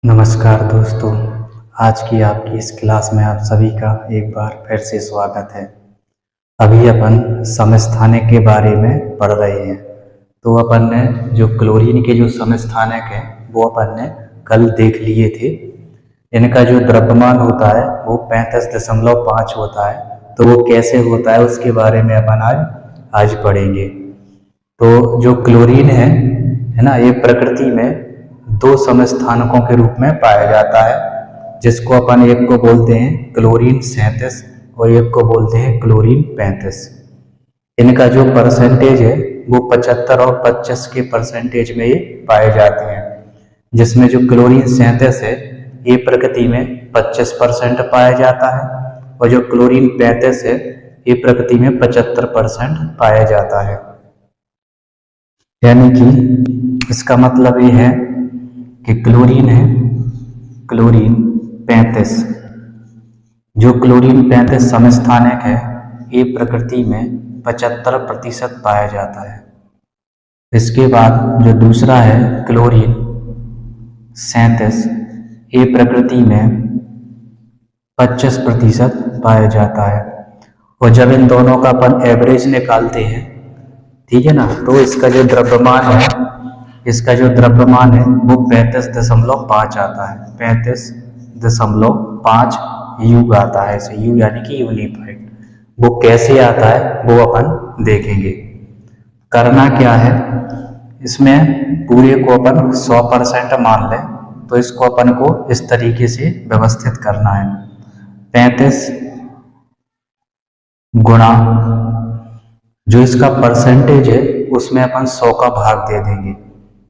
नमस्कार दोस्तों। आज की आपकी इस क्लास में आप सभी का एक बार फिर से स्वागत है। अभी अपन समस्थानिक के बारे में पढ़ रहे हैं। तो अपन ने जो क्लोरीन के जो समस्थानिक हैं वो अपन ने कल देख लिए थे। इनका जो द्रव्यमान होता है वो 35.5 होता है। तो वो कैसे होता है उसके बारे में अपन आज पढ़ेंगे। तो जो क्लोरीन है ना, ये प्रकृति में दो समस्थानकों के रूप में पाया जाता है, जिसको अपन एक को बोलते हैं क्लोरीन 37 और एक को बोलते हैं क्लोरीन 35। इनका जो परसेंटेज है वो 75 और 25 के परसेंटेज में ये पाए जाते हैं, जिसमें जो क्लोरीन 37 है ये प्रकृति में 25% पाया जाता है और जो क्लोरीन 35 है ये प्रकृति में 75% पाया जाता है। यानी कि इसका मतलब ये है कि क्लोरीन है क्लोरीन 35, जो क्लोरीन 35 समस्थानिक है ये प्रकृति में 75% पाया जाता है। इसके बाद जो दूसरा है क्लोरीन 37, ये प्रकृति में 25% पाया जाता है। और जब इन दोनों का अपन एवरेज निकालते हैं, ठीक है ना, तो इसका जो द्रव्यमान है वो 35.5 आता है। 35.5 यू आता है, इसे यू यानी कि यूनिफाइड। वो कैसे आता है वो अपन देखेंगे। करना क्या है, इसमें पूरे को अपन 100% मान लें, तो इसको अपन को इस तरीके से व्यवस्थित करना है। 35 गुणा जो इसका परसेंटेज है उसमें अपन 100 का भाग दे देंगे।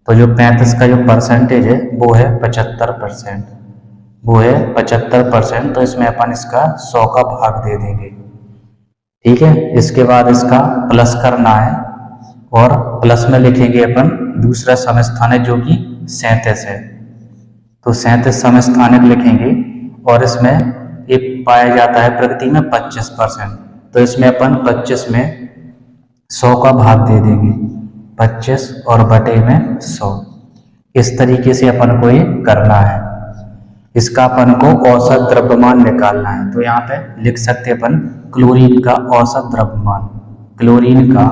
तो जो 35 का जो परसेंटेज है वो है 75%, तो इसमें अपन इसका 100 का भाग दे देंगे। ठीक है, इसके बाद इसका प्लस करना है और प्लस में लिखेंगे अपन दूसरा समस्थानिक जो कि 37 है। तो 37 समस्थानिक लिखेंगे और इसमें ये पाया जाता है प्रकृति में 25%, तो इसमें अपन 25 में 100 का भाग दे देंगे। 25 और बटे में 100, इस तरीके से अपन को ये करना है। इसका अपन को औसत द्रव्यमान निकालना है। तो यहाँ पे लिख सकते अपन क्लोरीन का औसत द्रव्यमान, क्लोरीन का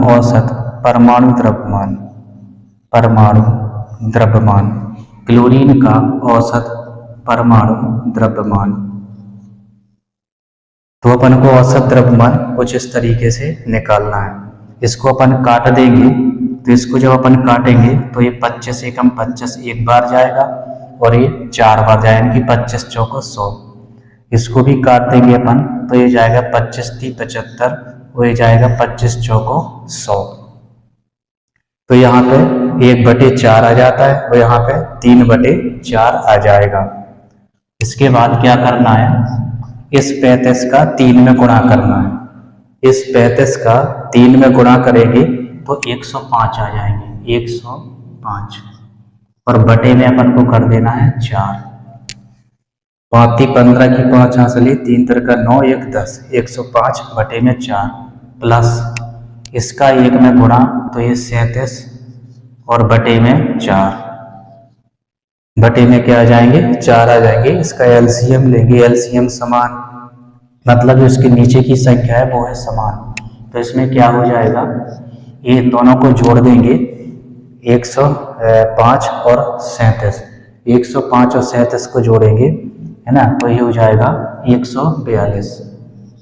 औसत परमाणु द्रव्यमान, क्लोरीन का औसत परमाणु द्रव्यमान। तो अपन को औसत द्रव्यमान कुछ इस तरीके से निकालना है। इसको अपन काट देंगे, तो इसको जब अपन काटेंगे तो ये 25 एकम 25 एक बार जाएगा और ये 4 बार जाएगा, यानी कि 25 चौको 100। इसको भी काट देंगे अपन, तो ये जाएगा 25 × 75, वो ये जाएगा 25 चौको 100। तो यहाँ पे 1/4 आ जाता है और यहाँ पे 3/4 आ जाएगा। इसके बाद क्या करना है, इस 35 का 3 में गुणा करना है। इस 35 का 3 में गुणा करेंगे तो 105 आ जाएंगे, 105। और बटे में अपन को कर देना है 4। 5 × 15 की 5 हासिल, 3 × 9 1 10, 105 बटे में 4 प्लस इसका 1 में गुणा, तो ये 37 और बटे में 4, बटे में क्या आ जाएंगे 4 आ जाएंगे। इसका एलसीएम लेंगे, एलसीएम समान, मतलब इसके नीचे की संख्या है वो है समान। तो इसमें क्या हो जाएगा, ये दोनों को जोड़ देंगे, 105 और 37, 105 और 37 को जोड़ेंगे, है ना, तो ये हो जाएगा 142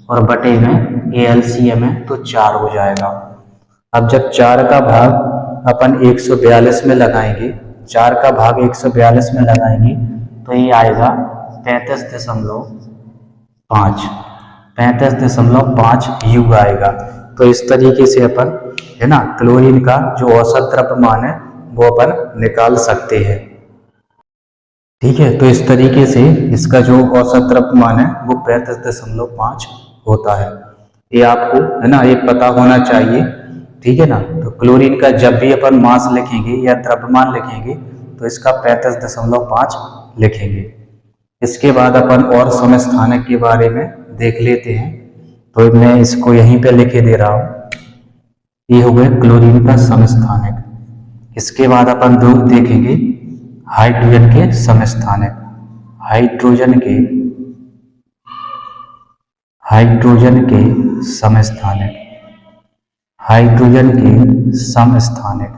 और बटे में ये एलसीएम है तो 4 हो जाएगा। अब जब 4 का भाग अपन 142 में लगाएंगे, 4 का भाग 142 में लगाएंगे तो ये आएगा 35.5 यू आएगा। तो इस तरीके से अपन, है ना, क्लोरीन का जो औसत द्रव्यमान है वो अपन निकाल सकते हैं। ठीक है, तो इस तरीके से इसका जो औसत द्रव्यमान है वो 35.5 होता है। ये आपको, है ना, ये पता होना चाहिए। ठीक है ना, तो क्लोरीन का जब भी अपन मास लिखेंगे या द्रव्यमान लिखेंगे तो इसका 35.5 लिखेंगे। इसके बाद अपन और समस्थानिक के बारे में देख लेते हैं। तो मैं इसको यहीं पे लिखे दे रहा हूँ। ये हो गए क्लोरीन का समस्थानिक। इसके बाद अपन दो देखेंगे हाइड्रोजन के समस्थानिक। हाइड्रोजन के समस्थानिक, हाइड्रोजन के समस्थानिक,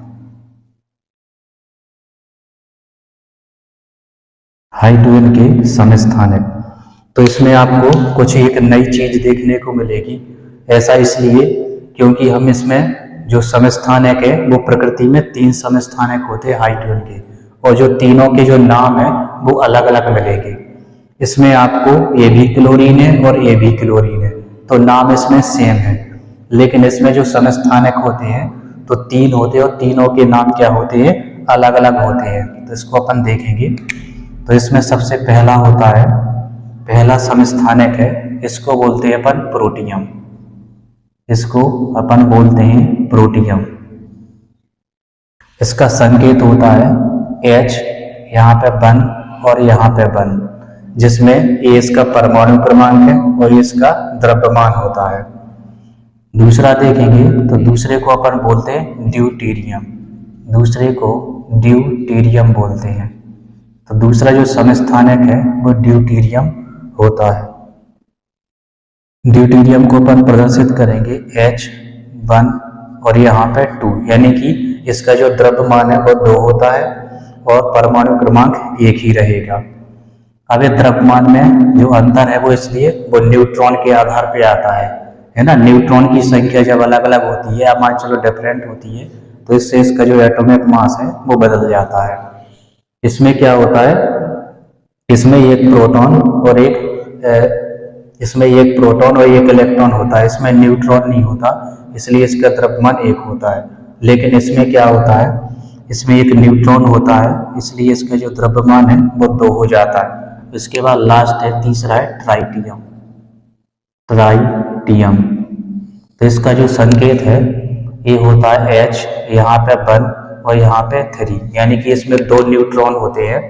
हाइड्रोजन के समस्थानिक। तो इसमें आपको कुछ एक नई चीज देखने को मिलेगी। ऐसा इसलिए क्योंकि हम इसमें जो समस्थानिक है वो प्रकृति में 3 समस्थानिक होते हैं हाइड्रोजन के, और जो तीनों के जो नाम है वो अलग अलग मिलेंगे। इसमें आपको ए भी क्लोरीन है और ए भी क्लोरीन है, तो नाम इसमें सेम है, लेकिन इसमें जो समस्थानिक होते हैं तो 3 होते हैं और तीनों के नाम क्या होते हैं, अलग अलग होते हैं। तो इसको अपन देखेंगे। तो इसमें सबसे पहला होता है, पहला समस्थानिक है, इसको बोलते हैं अपन प्रोटियम। इसको अपन बोलते हैं प्रोटियम। इसका संकेत होता है H, यहाँ पे 1 और यहाँ पे 1, जिसमें ए इसका परमाणु क्रमांक है और इसका द्रव्यमान होता है। दूसरा देखेंगे तो दूसरे को अपन बोलते हैं ड्यूटेरियम। दूसरे को ड्यूटेरियम बोलते हैं। तो दूसरा जो समस्थानिक है वो ड्यूटेरियम होता है। ड्यूटेरियम को अपन प्रदर्शित करेंगे H1 और यहाँ पे 2, यानी कि इसका जो द्रव्यमान है वो 2 होता है और परमाणु क्रमांक 1 ही रहेगा। अब ये द्रव्यमान में जो अंतर है वो इसलिए वो न्यूट्रॉन के आधार पे आता है ना। न्यूट्रॉन की संख्या जब अलग अलग होती है, मान चलो डिफरेंट होती है, तो इससे इसका जो एटॉमिक मास है वो बदल जाता है। इसमें क्या होता है, इसमें एक प्रोटॉन और एक इलेक्ट्रॉन होता है। इसमें न्यूट्रॉन नहीं होता, इसलिए इसका द्रव्यमान 1 होता है। लेकिन इसमें क्या होता है, इसमें एक न्यूट्रॉन होता है, इसलिए इसका जो द्रव्यमान है वो 2 हो जाता है। इसके बाद लास्ट है, तीसरा है ट्राइटियम। ट्राइटियम, तो इसका जो संकेत है ये होता है H, यहाँ पे 1 और यहाँ पे 3, यानी कि इसमें 2 न्यूट्रॉन होते हैं,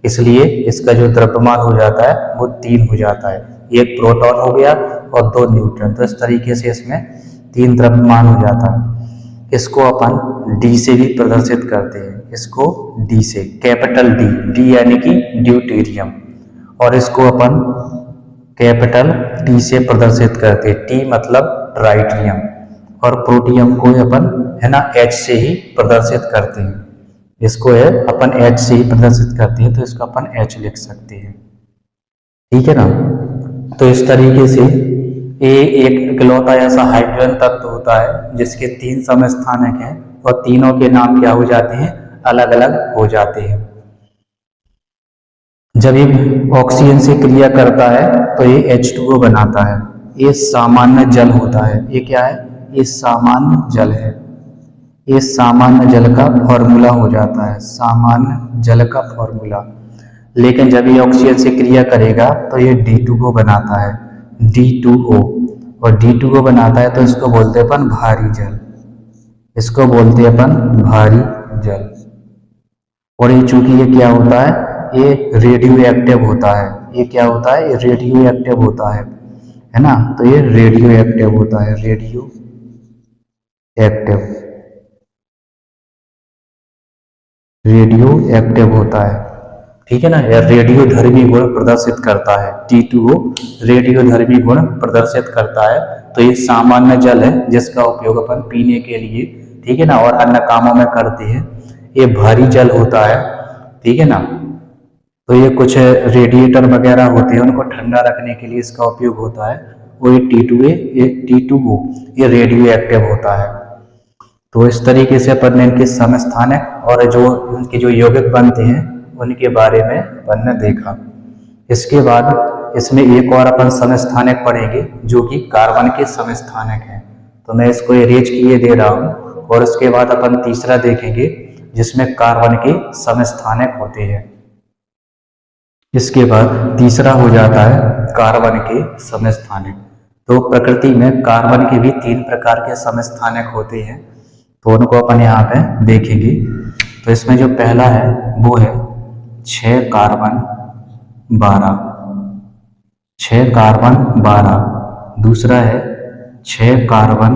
इसलिए इसका जो द्रव्यमान हो जाता है वो 3 हो जाता है। एक प्रोटॉन हो गया और 2 न्यूट्रॉन, तो इस तरीके से इसमें 3 द्रव्यमान हो जाता है। इसको अपन D से भी प्रदर्शित करते हैं। इसको D से, कैपिटल D यानी कि ड्यूटेरियम, और इसको अपन कैपिटल T से प्रदर्शित करते हैं। T मतलब ट्राइटियम, और प्रोटियम को अपन है ना H से ही प्रदर्शित करते हैं। इसको है अपन H से ही प्रदर्शित करते हैं, तो इसको अपन H लिख सकते हैं, ठीक है ना। तो इस तरीके से ये एक इकलौता ऐसा हाइड्रोजन तत्व होता है जिसके 3 समस्थानिक हैं और तीनों के नाम क्या हो जाते हैं, अलग अलग हो जाते हैं। जब ये ऑक्सीजन से क्रिया करता है तो ये H2O बनाता है। ये सामान्य जल होता है। ये क्या है, ये सामान्य जल है। ये सामान्य जल का फॉर्मूला हो जाता है, सामान्य जल का फॉर्मूला। लेकिन जब ये ऑक्सीजन से क्रिया करेगा तो ये D2O बनाता है, D2O, और D2O बनाता है तो इसको बोलते हैं अपन भारी जल। इसको बोलते हैं अपन भारी जल। और ये चूंकि ये क्या होता है, ये रेडियो एक्टिव होता है। ये क्या होता है, ये रेडियो एक्टिव होता है ना। तो ये रेडियो एक्टिव होता है, रेडियो एक्टिव, रेडियो एक्टिव होता है, ठीक है ना। यह रेडियो धर्मी गुण प्रदर्शित करता है। T2O रेडियो धर्मी गुण प्रदर्शित करता है। तो ये सामान्य जल है जिसका उपयोग अपन पीने के लिए, ठीक है ना, और अन्य कामों में करते हैं। ये भारी जल होता है, ठीक है ना। तो ये कुछ रेडिएटर वगैरह होते हैं, उनको ठंडा रखने के लिए इसका उपयोग होता है। वो ये T2O ये रेडियो एक्टिव होता है। तो इस तरीके से अपन ने इनके समस्थानिक और जो उनके जो यौगिक बनते हैं उनके बारे में अपन ने देखा। इसके बाद इसमें एक और अपन समस्थानिक पढ़ेंगे जो कि कार्बन के समस्थानिक हैं। तो मैं इसको इरेज किए दे रहा हूँ, और इसके बाद अपन तीसरा देखेंगे जिसमें कार्बन के समस्थानिक होते हैं। इसके बाद तीसरा हो जाता है कार्बन के समस्थानिक। तो प्रकृति में कार्बन के भी 3 प्रकार के समस्थानिक होते हैं, तो उनको अपन यहाँ पे देखेंगे। तो इसमें जो पहला है वो है 6 कार्बन 12, 6 कार्बन 12। दूसरा है 6 कार्बन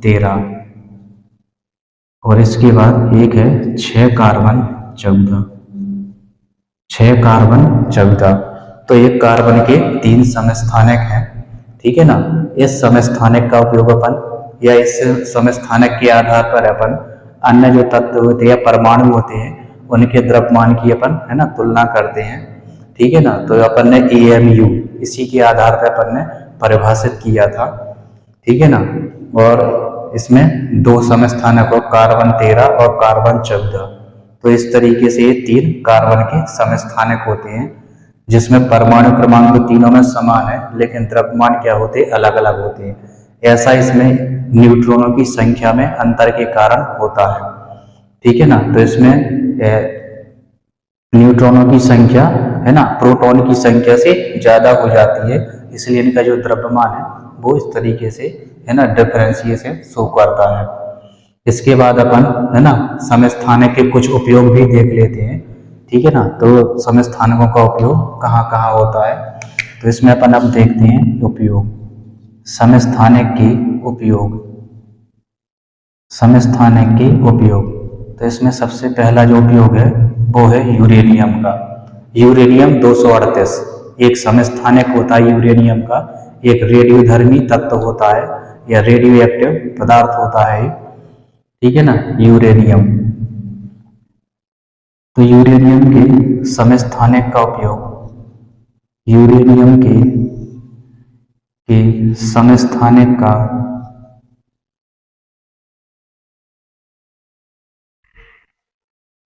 13, और इसके बाद एक है 6 कार्बन 14, 6 कार्बन 14। तो ये कार्बन के 3 समस्थानिक हैं, ठीक है ना। इस समस्थानिक का उपयोग अपन या इस समस्थानिक के आधार पर अपन अन्य जो तत्व होते हैं या परमाणु होते हैं उनके द्रव्यमान की अपन है ना तुलना करते हैं, ठीक है ना। तो अपन ने AMU इसी के आधार पर अपन ने परिभाषित किया था, ठीक है ना। और इसमें 2 समस्थानिक हो, कार्बन 13 और कार्बन 14। तो इस तरीके से ये 3 कार्बन के समस्थानिक होते हैं, जिसमें परमाणु क्रमांक तीनों में समान है लेकिन द्रव्यमान क्या होते हैं, अलग अलग होते हैं। ऐसा इसमें न्यूट्रॉनों की संख्या में अंतर के कारण होता है, ठीक है ना। तो इसमें न्यूट्रॉनों की संख्या है ना प्रोटॉन की संख्या से ज्यादा हो जाती है, इसलिए इनका जो द्रव्यमान है वो इस तरीके से है ना डिफरेंशिएशन शो करता है। इसके बाद अपन है ना समस्थानिक के कुछ उपयोग भी देख लेते हैं, ठीक है ना। तो समस्थानिकों का उपयोग कहाँ कहाँ होता है, तो इसमें अपन अब देखते हैं उपयोग। समस्थानिक के उपयोग, समस्थानिक के उपयोग। तो इसमें सबसे पहला जो उपयोग है वो है यूरेनियम का। यूरेनियम 238 एक समस्थानिक होता है यूरेनियम का, एक रेडियोधर्मी तत्व होता है या रेडियो एक्टिव पदार्थ होता है, ठीक है ना, यूरेनियम। तो यूरेनियम के समस्थानिक का उपयोग, यूरेनियम के समस्थानिक का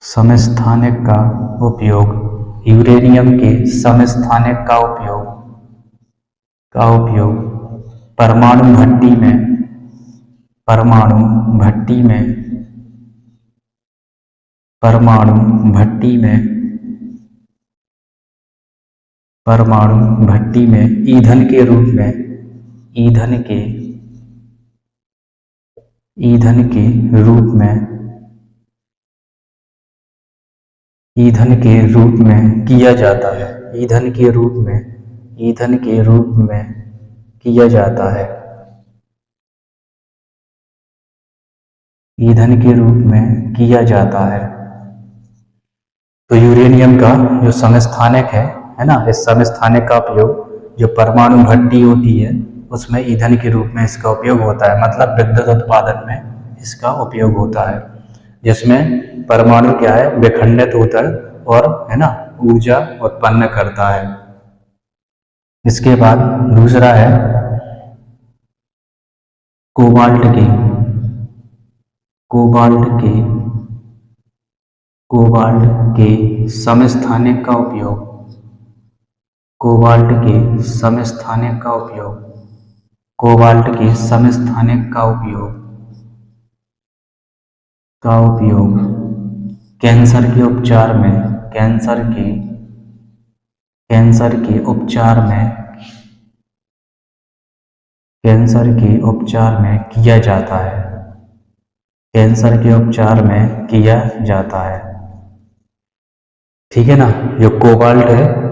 समस्थानिक का उपयोग, यूरेनियम के समस्थानिक का उपयोग परमाणु भट्टी में, परमाणु भट्टी में, परमाणु भट्टी में, परमाणु भट्टी में ईंधन के रूप में, ईंधन के रूप में, ईंधन के रूप में किया जाता है, ईंधन के रूप में, ईंधन के रूप में किया जाता है, ईंधन के रूप में किया जाता है। तो यूरेनियम का जो समस्थानिक है ना, इस समस्थानिक का उपयोग जो परमाणु भट्टी होती है उसमें ईंधन के रूप में इसका उपयोग होता है, मतलब विद्युत उत्पादन में इसका उपयोग होता है, जिसमें परमाणु क्या है विखंडित होता है और है ना ऊर्जा उत्पन्न करता है। इसके बाद दूसरा है कोबाल्ट के, कोबाल्ट के, कोबाल्ट के समस्थानिक का उपयोग, कोबाल्ट के समस्थानिक का उपयोग, कोबाल्ट के समस्थानिक का उपयोग, कैंसर के उपचार में, कैंसर के उपचार में, कैंसर के उपचार में किया जाता है, कैंसर के उपचार में किया जाता है, ठीक है ना। जो कोबाल्ट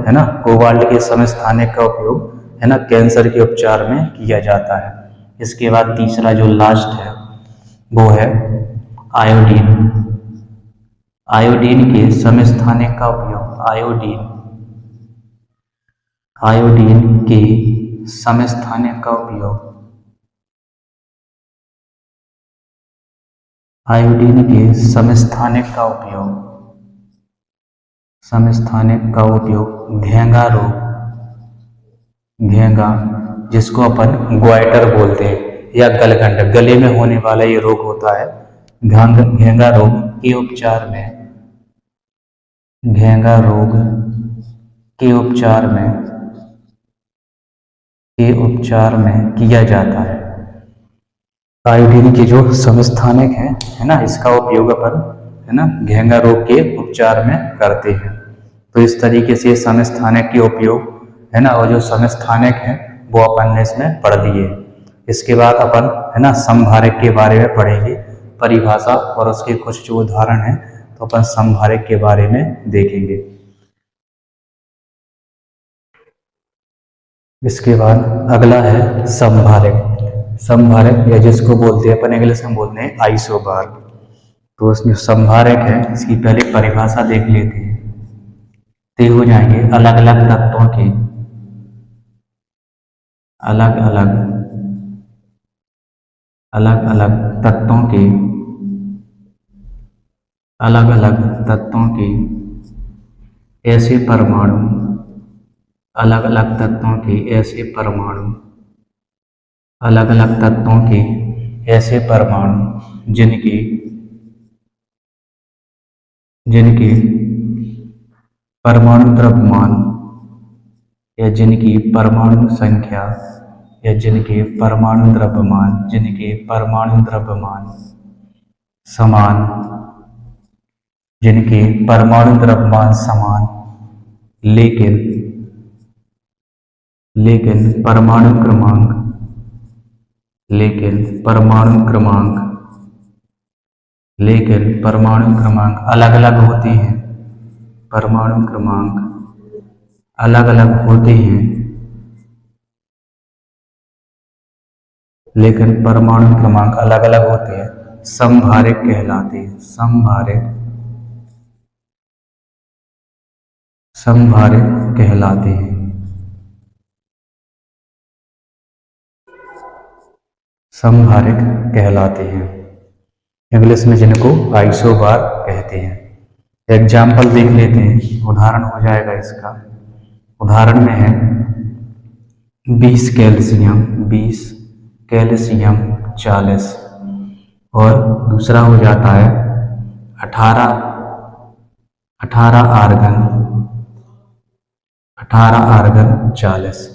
है ना, कोबाल्ट के समस्थानिक का उपयोग है ना कैंसर के उपचार में किया जाता है। इसके बाद तीसरा जो लास्ट है वो है आयोडीन, आयोडीन के समस्थानिक का उपयोग, आयोडीन, आयोडीन के समस्थानिक का उपयोग, आयोडीन के समस्थानिक का उपयोग, समस्थानिक का उपयोग घेंगा रोग, घेंगा जिसको अपन ग्वाइटर बोलते हैं या गलगंड, गले में होने वाला ये रोग होता है, घेंगा रोग के उपचार में, घेंगा रोग के उपचार में, के उपचार में किया जाता है। आयोडीन के जो समस्थानिक है ना इसका उपयोग अपन है ना घेंगा रोग के उपचार में करते हैं। तो इस तरीके से समस्थानिक के उपयोग है ना और जो समस्थानिक है वो अपन ने इसमें पढ़ लिए। इसके बाद अपन है ना समभारक के बारे में पढ़ेंगे, परिभाषा और उसके कुछ जो उदाहरण है तो अपन समभारक के बारे में देखेंगे। इसके बाद अगला है समभारक, समभारक या जिसको बोलते हैं अपन इंग्लिश में बोलते हैं आइसोबार, तो इसमें संभारक है, इसकी पहले परिभाषा देख लेते हैं। तो ये हो जाएंगे अलग अलग तत्वों के अलग अलग तत्वों के अलग अलग तत्वों के ऐसे परमाणु, अलग अलग तत्वों के ऐसे परमाणु, अलग अलग तत्वों के ऐसे परमाणु जिनके परमाणु द्रव्यमान या जिनकी परमाणु संख्या या जिनके परमाणु द्रव्यमान समान, जिनके परमाणु द्रव्यमान समान लेकिन परमाणु क्रमांक अलग अलग होते हैं। परमाणु क्रमांक अलग अलग होते हैं, लेकिन परमाणु क्रमांक अलग अलग होते हैं, समभारक कहलाते हैं। समभारक कहलाते हैं। समभारक कहलाते हैं, इंग्लिश में जिनको आइसोबार कहते हैं। एग्जाम्पल देख लेते हैं, उदाहरण हो जाएगा इसका। उदाहरण में है 20 कैल्शियम 40, और दूसरा हो जाता है 18 आर्गन 40।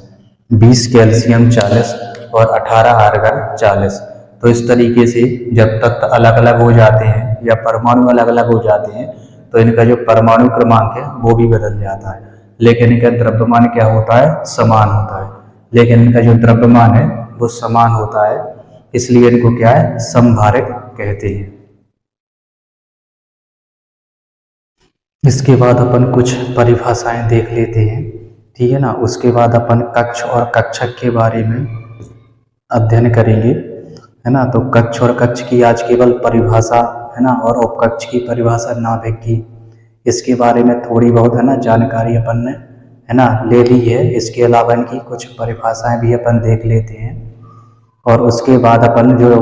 20 कैल्शियम 40 और 18 आर्गन 40। तो इस तरीके से जब तत्व अलग अलग हो जाते हैं या परमाणु अलग अलग हो जाते हैं तो इनका जो परमाणु क्रमांक है वो भी बदल जाता है, लेकिन इनका द्रव्यमान क्या होता है, समान होता है। लेकिन इनका जो द्रव्यमान है वो समान होता है, इसलिए इनको क्या है, समभारक कहते हैं। इसके बाद अपन कुछ परिभाषाएं देख लेते हैं, ठीक है ना। उसके बाद अपन कक्ष और कक्षक के बारे में अध्ययन करेंगे, है ना। तो कक्ष और कक्ष की आज केवल परिभाषा, है ना, और उपकक्ष की परिभाषा, नाभिक की, इसके बारे में थोड़ी बहुत, है ना, जानकारी अपन ने, है ना, ले ली है। इसके अलावा इनकी कुछ परिभाषाएं भी अपन देख लेते हैं। और उसके बाद अपन जो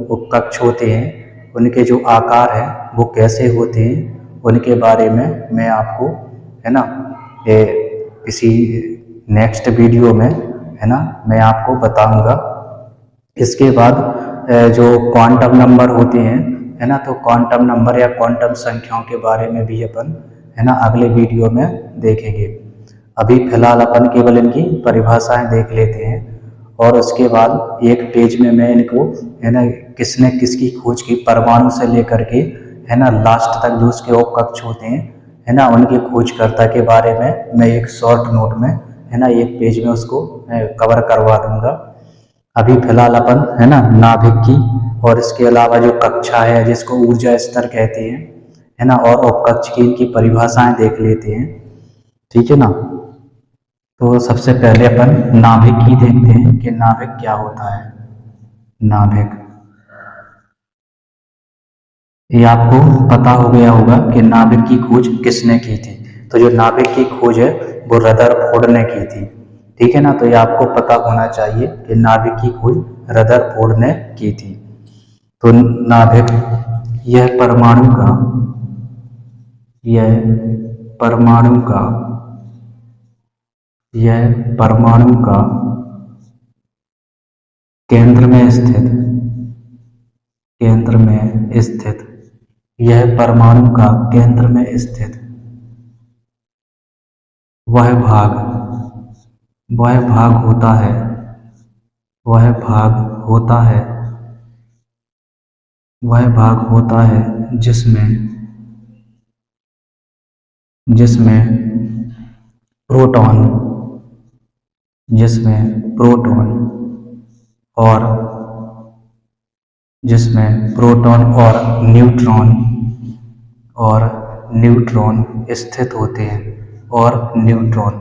उपकक्ष होते हैं उनके जो आकार है वो कैसे होते हैं उनके बारे में मैं आपको, है ना, किसी नेक्स्ट वीडियो में, है ना, मैं आपको बताऊंगा। इसके बाद जो क्वांटम नंबर होते हैं, है ना, तो क्वांटम नंबर या क्वांटम संख्याओं के बारे में भी अपन, है ना, अगले वीडियो में देखेंगे। अभी फिलहाल अपन केवल इनकी परिभाषाएं देख लेते हैं, और उसके बाद एक पेज में मैं इनको, है ना, किसने किसकी खोज की, परमाणु से लेकर के, है ना, लास्ट तक जो उसके उपकक्ष होते हैं, है ना, उनके खोजकर्ता के बारे में मैं एक शॉर्ट नोट में, है ना, एक पेज में उसको कवर करवा दूंगा। अभी फिलहाल अपन, है ना, नाभिक की और इसके अलावा जो कक्षा है जिसको ऊर्जा स्तर कहते हैं, है ना, और उपकक्ष की इनकी परिभाषाएं देख लेते हैं, ठीक है ना। तो सबसे पहले अपन नाभिक की देखते हैं कि नाभिक क्या होता है। नाभिक, ये आपको पता हो गया होगा कि नाभिक की खोज किसने की थी। तो जो नाभिक की खोज है वो रदरफोर्ड ने की थी, ठीक है ना। तो ये आपको पता होना चाहिए कि नाभिक की खोज रदरफोर्ड ने की थी। तो नाभिक यह परमाणु का केंद्र में स्थित यह परमाणु का केंद्र में स्थित वह भाग होता है जिसमें प्रोटॉन और न्यूट्रॉन स्थित होते हैं। और न्यूट्रॉन,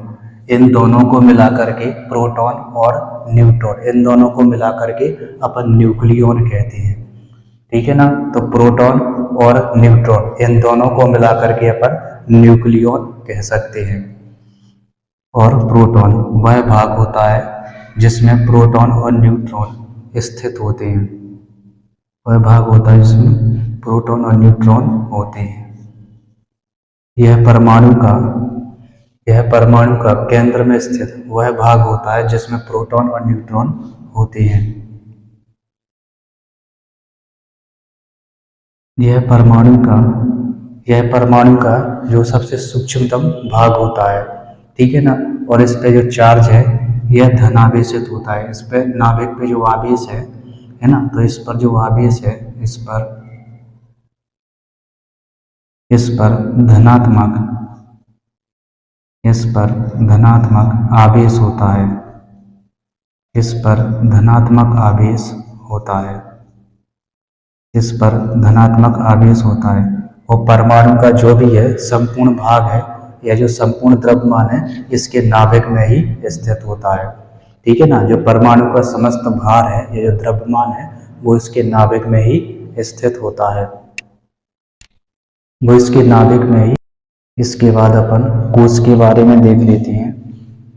इन दोनों को मिलाकर के, प्रोटॉन और न्यूट्रॉन, इन दोनों को मिलाकर के अपन न्यूक्लियॉन कहते हैं, ठीक है ना। तो प्रोटॉन और न्यूट्रॉन इन दोनों को मिला करके अपन न्यूक्लियॉन कह सकते हैं। और प्रोटॉन वह भाग होता है जिसमें प्रोटॉन और न्यूट्रॉन स्थित होते हैं। वह भाग होता है जिसमें प्रोटॉन और न्यूट्रॉन होते हैं। यह परमाणु का केंद्र में स्थित वह भाग होता है जिसमें प्रोटॉन और न्यूट्रॉन होते हैं। यह परमाणु का जो सबसे सूक्ष्मतम भाग होता है, ठीक है ना। और इस पे जो चार्ज है यह धनावेशित होता है। इस पे नाभिक पे जो आवेश है ना, तो इस पर जो आवेश है इस पर धनात्मक आवेश होता है। इस पर धनात्मक आवेश होता है। और परमाणु का जो भी है संपूर्ण भाग है या जो संपूर्ण द्रव्यमान है इसके नाभिक में ही स्थित होता है, ठीक है ना। जो परमाणु का समस्त भार है या जो द्रव्यमान है वो इसके नाभिक में ही स्थित होता है, वो इसके नाभिक में ही। इसके बाद अपन कोश के बारे में देख लेते हैं।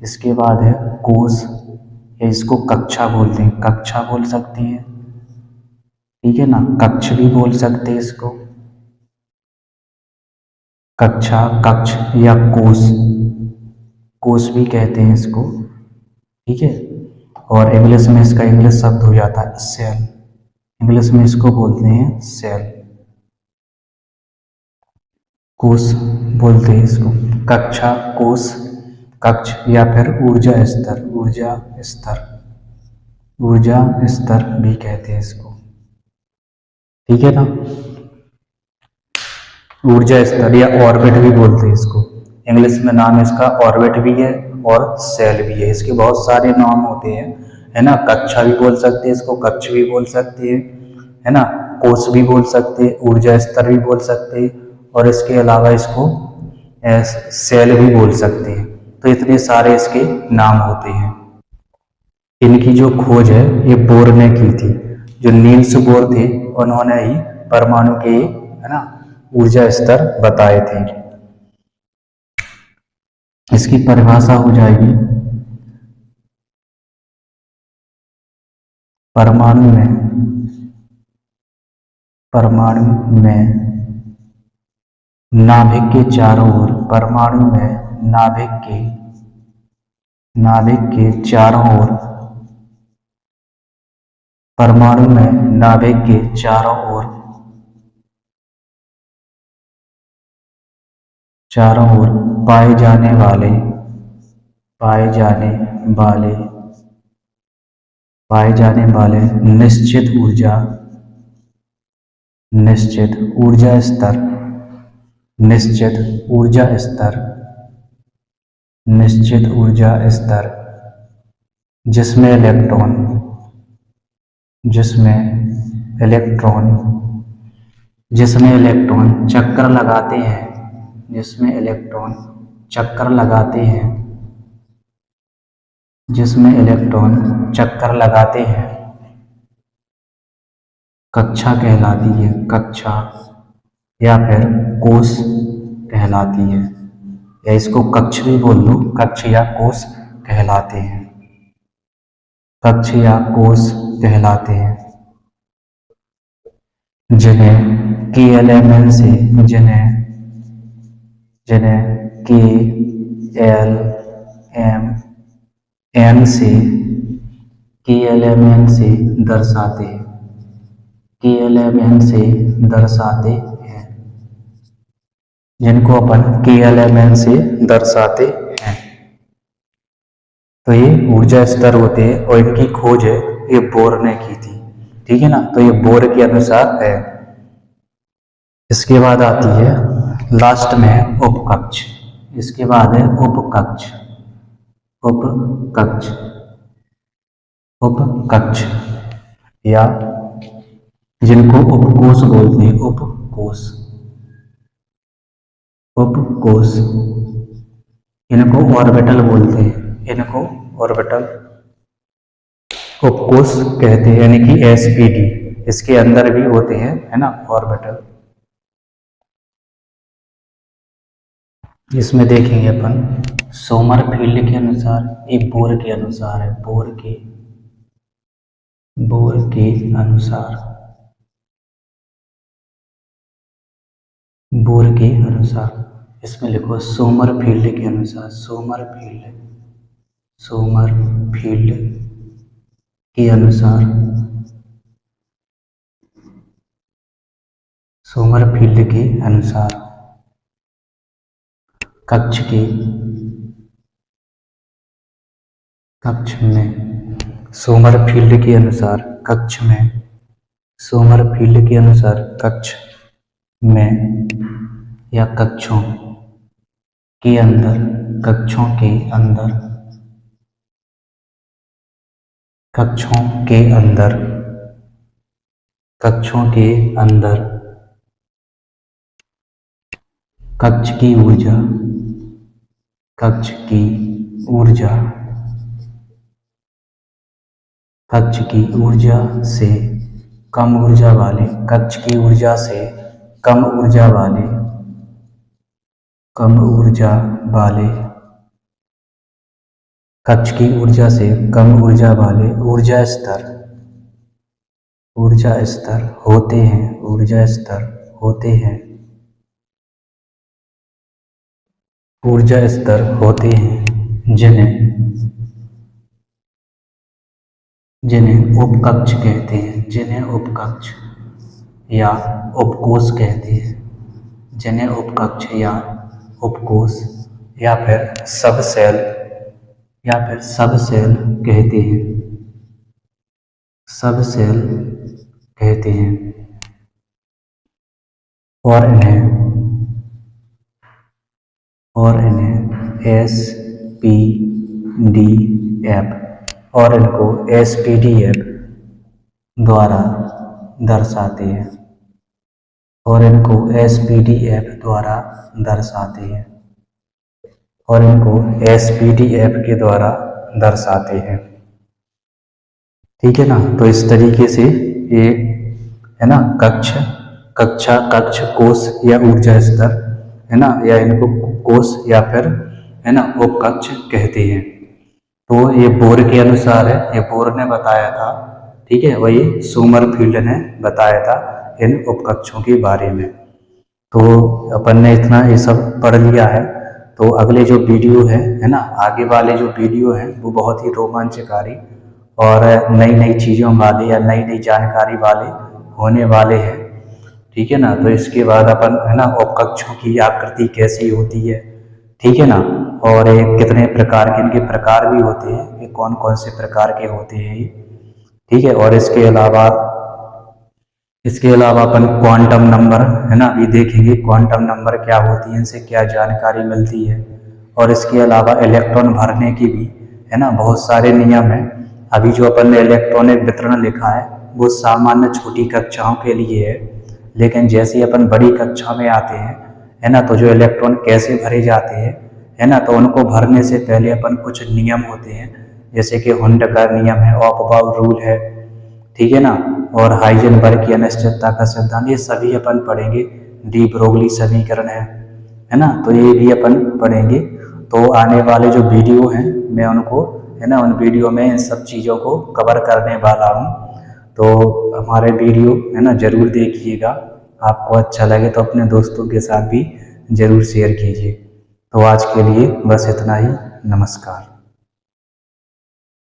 इसके बाद है कोश, या इसको कक्षा बोलते हैं, कक्षा बोल सकते हैं, ठीक है ना। कक्ष भी बोल सकते हैं इसको, कक्षा, कक्ष या कोश भी कहते हैं इसको, ठीक है। और इंग्लिश में इसका इंग्लिश शब्द हो जाता है सेल। इंग्लिश में इसको बोलते हैं सेल, कोश बोलते हैं इसको। कक्षा, कोश, कक्ष या फिर ऊर्जा स्तर भी कहते हैं इसको, ठीक है ना। ऊर्जा स्तर या ऑर्बिट भी बोलते हैं इसको। इंग्लिश में नाम इसका ऑर्बिट भी है और सेल भी है। इसके बहुत सारे नाम होते हैं, है ना। कक्षा भी बोल सकते हैं इसको, कक्ष भी बोल सकते हैं, है ना। कोश भी बोल सकते हैं, ऊर्जा स्तर भी बोल सकते हैं, और इसके अलावा इसको सेल भी बोल सकते हैं। तो इतने सारे इसके नाम होते हैं। इनकी जो खोज है ये बोर ने की थी। जो नील्स बोर थे उन्होंने ही परमाणु के, है ना, ऊर्जा स्तर बताए थे। इसकी परिभाषा हो जाएगी, परमाणु में नाभिक के चारों ओर, परमाणु में नाभिक के चारों ओर, परमाणु में नाभिक के चारों ओर पाए जाने वाले निश्चित ऊर्जा स्तर जिसमें इलेक्ट्रॉन चक्कर लगाते हैं, कक्षा कहलाती है, कक्षा या फिर कोश कहलाती है, या इसको कक्ष भी बोल लो, कक्ष या कोश कहलाते हैं, कक्ष या कोश कहलाते हैं। जिन्हें KLMN से दर्शाते हैं, जिनको अपन KLMN से दर्शाते हैं। तो ये ऊर्जा स्तर होते हैं और इनकी खोज है ये बोर ने की थी, ठीक है ना। तो ये बोर के अनुसार है। इसके बाद आती है लास्ट में उपकक्ष। इसके बाद है उपकक्ष या जिनको उपकोष बोलते हैं, उपकोष। इनको ऑर्बिटल बोलते हैं, उपकोष कहते हैं, यानी कि SPD। इसके अंदर भी होते हैं, है ना, ऑर्बिटल। इसमें देखेंगे अपन सोमरफील्ड के अनुसार, ये बोर के अनुसार है, बोर के अनुसार, बोर के अनुसार इसमें लिखो सोमरफील्ड के अनुसार, सोमरफील्ड के अनुसार, सोमरफील्ड के अनुसार कक्ष में, सोमरफील्ड के अनुसार कक्ष में, सोमरफील्ड के अनुसार कक्ष में या कक्षों के अंदर, कक्षों के अंदर, कक्षों के अंदर, कक्षों के अंदर कक्ष की ऊर्जा, कक्ष की ऊर्जा, कक्ष की ऊर्जा से कम ऊर्जा वाले, कक्ष की ऊर्जा से कम ऊर्जा वाले, कम ऊर्जा वाले, कक्ष की ऊर्जा से कम ऊर्जा वाले ऊर्जा स्तर, ऊर्जा स्तर होते हैं, ऊर्जा स्तर होते हैं, ऊर्जा स्तर होते हैं, जिन्हें उपकक्ष कहते हैं, जिन्हें उपकक्ष या उपकोष कहते हैं, जिन्हें उपकक्ष या उपकोष या फिर सबसेल, या फिर सबसेल कहते हैं, सबसेल कहते हैं। और इन्हें SPDF, और इनको SPDF द्वारा दर्शाते हैं, और इनको SPDF द्वारा दर्शाते हैं, और इनको SPDF के द्वारा दर्शाते हैं। ठीक है ना। तो इस तरीके से ये है ना कक्ष, कक्षा, कक्ष, कोष या ऊर्जा स्तर, है ना, या इनको कोष या फिर है ना उपकक्ष कहते हैं। तो ये बोर के अनुसार है, ये बोर ने बताया था, ठीक है, वही सोमरफील्ड ने बताया था इन उपकक्षों के बारे में। तो अपन ने इतना ये सब पढ़ लिया है। तो अगले जो वीडियो है ना, आगे वाले जो वीडियो हैं वो बहुत ही रोमांचकारी और नई नई चीज़ों वाले या नई नई जानकारी वाले होने वाले हैं। ठीक है ना। तो इसके बाद अपन है ना उपकक्षों की आकृति कैसी होती है, ठीक है ना, और ये कितने प्रकार के, इनके प्रकार भी होते हैं, ये कौन कौन से प्रकार के होते हैं ये, ठीक है। और इसके अलावा अपन क्वांटम नंबर है ना भी देखेंगे, क्वांटम नंबर क्या होती है, इनसे क्या जानकारी मिलती है। और इसके अलावा इलेक्ट्रॉन भरने की भी है ना बहुत सारे नियम हैं। अभी जो अपन ने इलेक्ट्रॉनिक वितरण लिखा है वो सामान्य छोटी कक्षाओं के लिए है, लेकिन जैसे ही अपन बड़ी कक्षा में आते हैं है ना, तो जो इलेक्ट्रॉन कैसे भरे जाते हैं है ना, तो उनको भरने से पहले अपन कुछ नियम होते हैं, जैसे कि हुंड का नियम है, ऑफ-बाउ रूल है, ठीक है ना, और हाइजेनबर्ग की अनिश्चितता का सिद्धांत, ये सभी अपन पढ़ेंगे। डी ब्रोगली समीकरण है ना, तो ये भी अपन पढ़ेंगे। तो आने वाले जो वीडियो हैं मैं उनको है ना, उन वीडियो में इन सब चीज़ों को कवर करने वाला हूँ। तो हमारे वीडियो है ना ज़रूर देखिएगा, आपको अच्छा लगे तो अपने दोस्तों के साथ भी ज़रूर शेयर कीजिए। तो आज के लिए बस इतना ही, नमस्कार।